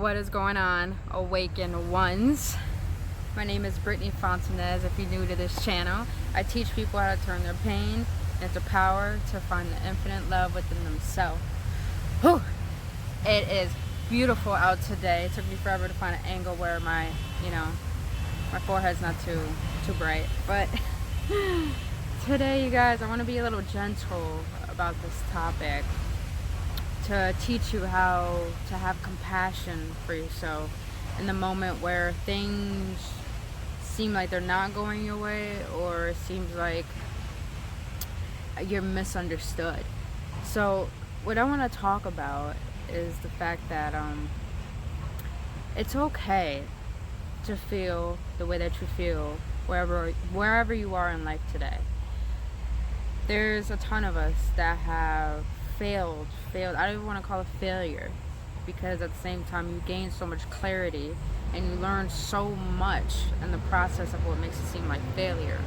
What is going on, awakened ones? My name is Brittany Fontanez. If you're new to this channel, I teach people how to turn their pain into power to find the infinite love within themselves. Whew. It is beautiful out today. It took me forever to find an angle where my forehead's not too bright. But today, you guys, I want to be a little gentle about this topic, to teach you how to have compassion for yourself in the moment where things seem like they're not going your way, or it seems like you're misunderstood. So what I want to talk about is the fact that it's okay to feel the way that you feel wherever you are in life today. There's a ton of us that have failed. I don't even want to call it failure, because at the same time you gain so much clarity and you learn so much in the process of what makes it seem like failure.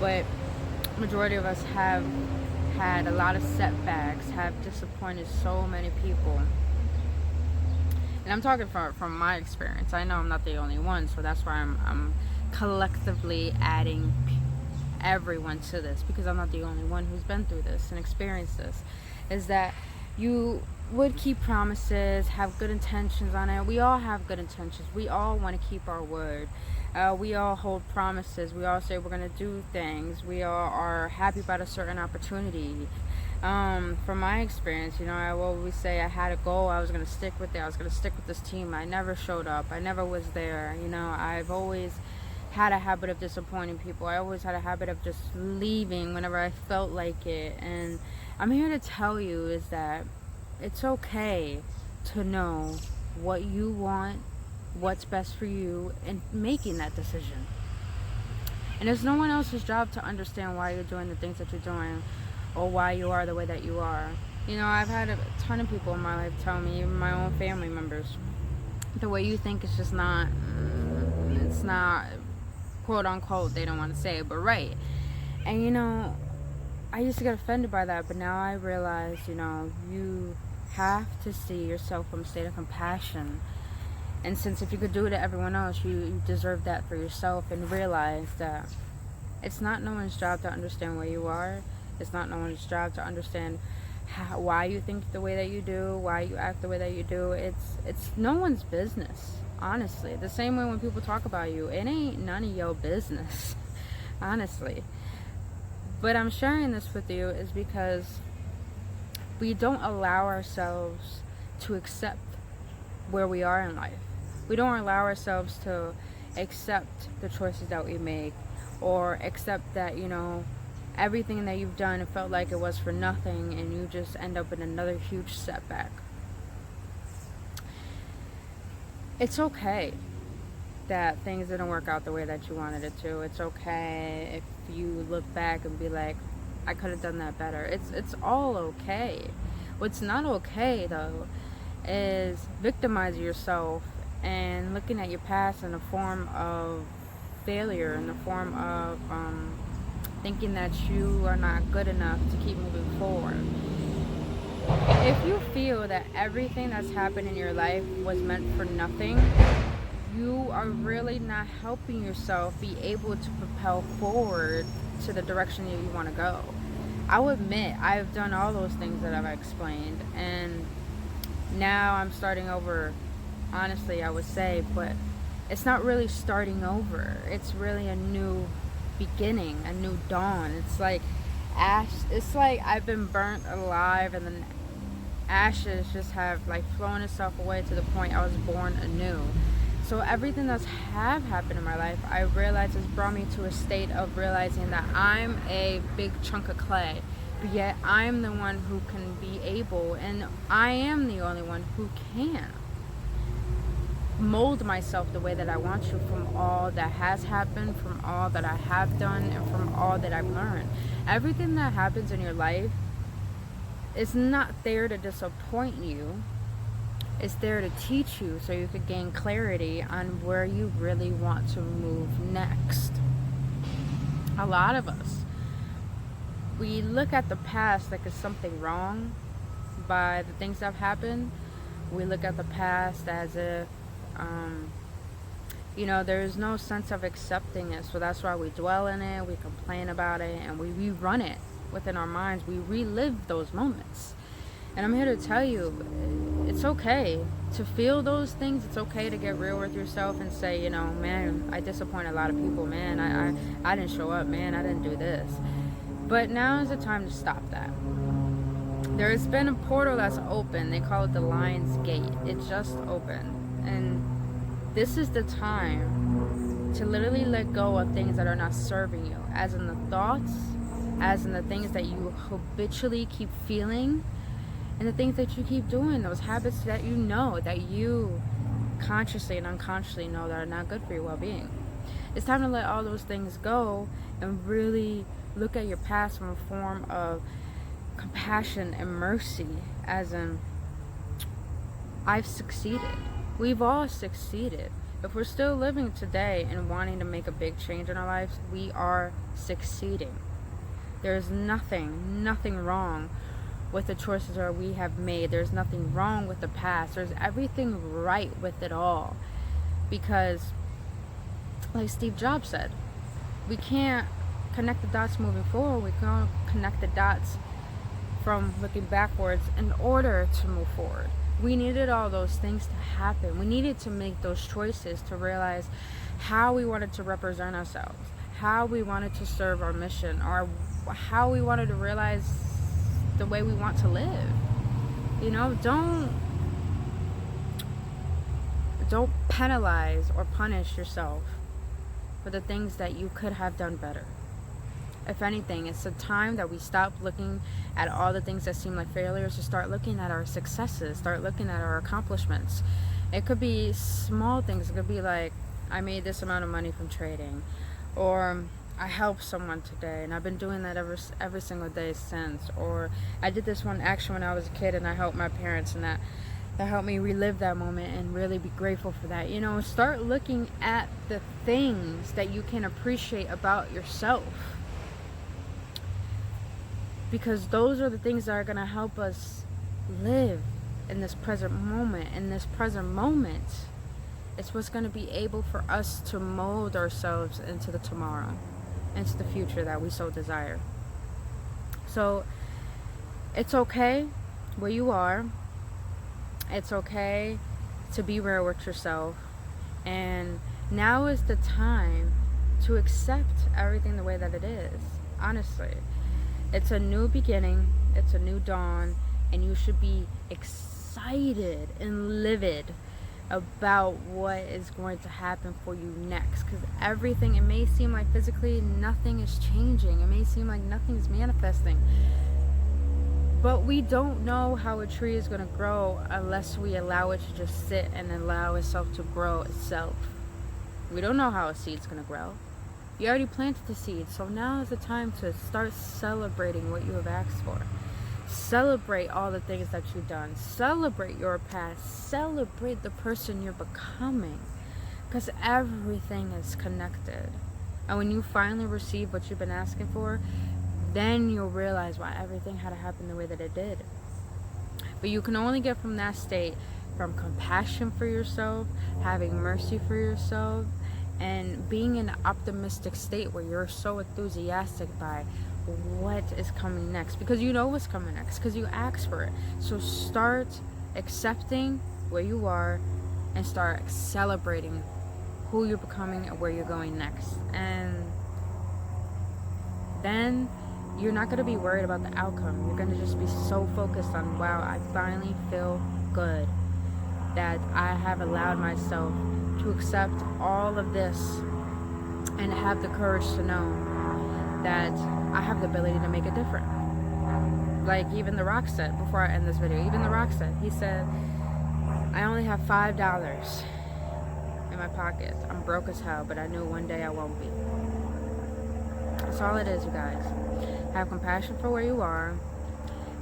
But majority of us have had a lot of setbacks, have disappointed so many people. And I'm talking from my experience. I know I'm not the only one, so that's why I'm collectively adding everyone to this, because I'm not the only one who's been through this and experienced this. Is that you would keep promises, have good intentions on it. We all have good intentions. We all want to keep our word. We all hold promises. We all say we're going to do things. We all are happy about a certain opportunity. From my experience, I will always say I had a goal. I was going to stick with it. I was going to stick with this team. I never showed up. I never was there. I've always had a habit of disappointing people. I always had a habit of just leaving whenever I felt like it. And I'm here to tell you is that it's okay to know what you want, what's best for you, and making that decision. And it's no one else's job to understand why you're doing the things that you're doing, or why you are the way that you are. I've had a ton of people in my life tell me, even my own family members, the way you think is just not, it's not, quote unquote, they don't want to say it, but right. And I used to get offended by that, but now I realize, you have to see yourself from a state of compassion. And since if you could do it to everyone else, you deserve that for yourself, and realize that it's not no one's job to understand where you are. It's not no one's job to understand why you think the way that you do, why you act the way that you do. It's no one's business. Honestly, the same way when people talk about you, it ain't none of your business, honestly. But I'm sharing this with you is because we don't allow ourselves to accept where we are in life. We don't allow ourselves to accept the choices that we make, or accept that, everything that you've done, it felt like it was for nothing, and you just end up in another huge setback. It's okay that things didn't work out the way that you wanted it to. It's okay if you look back and be like, I could have done that better. It's all okay. What's not okay, though, is victimizing yourself and looking at your past in the form of failure, in the form of thinking that you are not good enough to keep moving forward. If you feel that everything that's happened in your life was meant for nothing, you are really not helping yourself be able to propel forward to the direction that you want to go. I'll admit, I've done all those things that I've explained, and now I'm starting over, honestly, I would say, but it's not really starting over. It's really a new beginning, a new dawn. It's like I've been burnt alive, and then ashes just have flown itself away to the point I was born anew. So everything that's happened in my life, I realized has brought me to a state of realizing that I'm a big chunk of clay, but yet I'm the one who can be able, and I am the only one who can mold myself the way that I want to, from all that has happened, from all that I have done, and from all that I've learned. Everything that happens in your life is not there to disappoint you. It's there to teach you, so you could gain clarity on where you really want to move next. A lot of us, we look at the past like it's something wrong by the things that have happened, We look at the past as if, there's no sense of accepting it. So that's why we dwell in it, we complain about it, and we rerun it within our minds. We relive those moments. And I'm here to tell you, it's okay to feel those things. It's okay to get real with yourself and say, man, I disappointed a lot of people. Man, I didn't show up. Man, I didn't do this. But now is the time to stop that. There's been a portal that's open. They call it the Lion's Gate. It just opened. And this is the time to literally let go of things that are not serving you, as in the thoughts, as in the things that you habitually keep feeling, and the things that you keep doing, those habits that you consciously and unconsciously know that are not good for your well-being. It's time to let all those things go and really look at your past from a form of compassion and mercy, as in, I've succeeded. We've all succeeded. If we're still living today and wanting to make a big change in our lives, we are succeeding. There's nothing wrong with the choices that we have made. There's nothing wrong with the past. There's everything right with it all. Because, like Steve Jobs said, we can't connect the dots moving forward. We can't connect the dots from looking backwards in order to move forward. We needed all those things to happen. We needed to make those choices to realize how we wanted to represent ourselves, how we wanted to serve our mission, or how we wanted to realize the way we want to live. Don't penalize or punish yourself for the things that you could have done better. If anything, it's a time that we stop looking at all the things that seem like failures to start looking at our successes, start looking at our accomplishments. It could be small things. It could be like, I made this amount of money from trading, or I helped someone today, and I've been doing that every single day since. Or I did this one action when I was a kid, and I helped my parents, and that helped me relive that moment and really be grateful for that. Start looking at the things that you can appreciate about yourself, because those are the things that are going to help us live in this present moment. In this present moment, it's what's going to be able for us to mold ourselves into the tomorrow, into the future that we so desire. So it's okay where you are. It's okay to be real with yourself. And now is the time to accept everything the way that it is. Honestly, it's a new beginning. It's a new dawn. And you should be excited and livid about what is going to happen for you next. Because everything, it may seem like physically nothing is changing, it may seem like nothing is manifesting, but we don't know how a tree is going to grow unless we allow it to just sit and allow itself to grow itself. We don't know how a seed's going to grow. You already planted the seed, so now is the time to start celebrating what you have asked for. Celebrate all the things that you've done. Celebrate your past. Celebrate the person you're becoming, because everything is connected. And when you finally receive what you've been asking for, then you'll realize why everything had to happen the way that it did. But you can only get from that state from compassion for yourself, having mercy for yourself, and being in an optimistic state where you're so enthusiastic by what is coming next, because you know what's coming next, because you asked for it. So start accepting where you are and start celebrating who you're becoming and where you're going next. And then you're not going to be worried about the outcome. You're going to just be so focused on, wow, I finally feel good that I have allowed myself to accept all of this and have the courage to know that I have the ability to make a difference. Like even The Rock said, before I end this video, even The Rock said, he said, I only have $5 in my pocket. I'm broke as hell, but I knew one day I won't be. That's all it is, you guys. Have compassion for where you are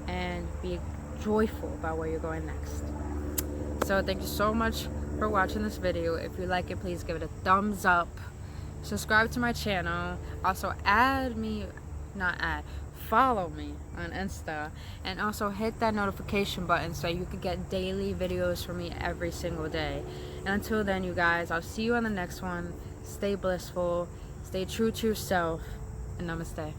and be joyful about where you're going next. So thank you so much for watching this video. If you like it, please give it a thumbs up. Subscribe to my channel. Also follow me on Insta, and also hit that notification button so you can get daily videos from me every single day. And until then, you guys, I'll see you on the next one. Stay blissful, stay true to yourself, and namaste.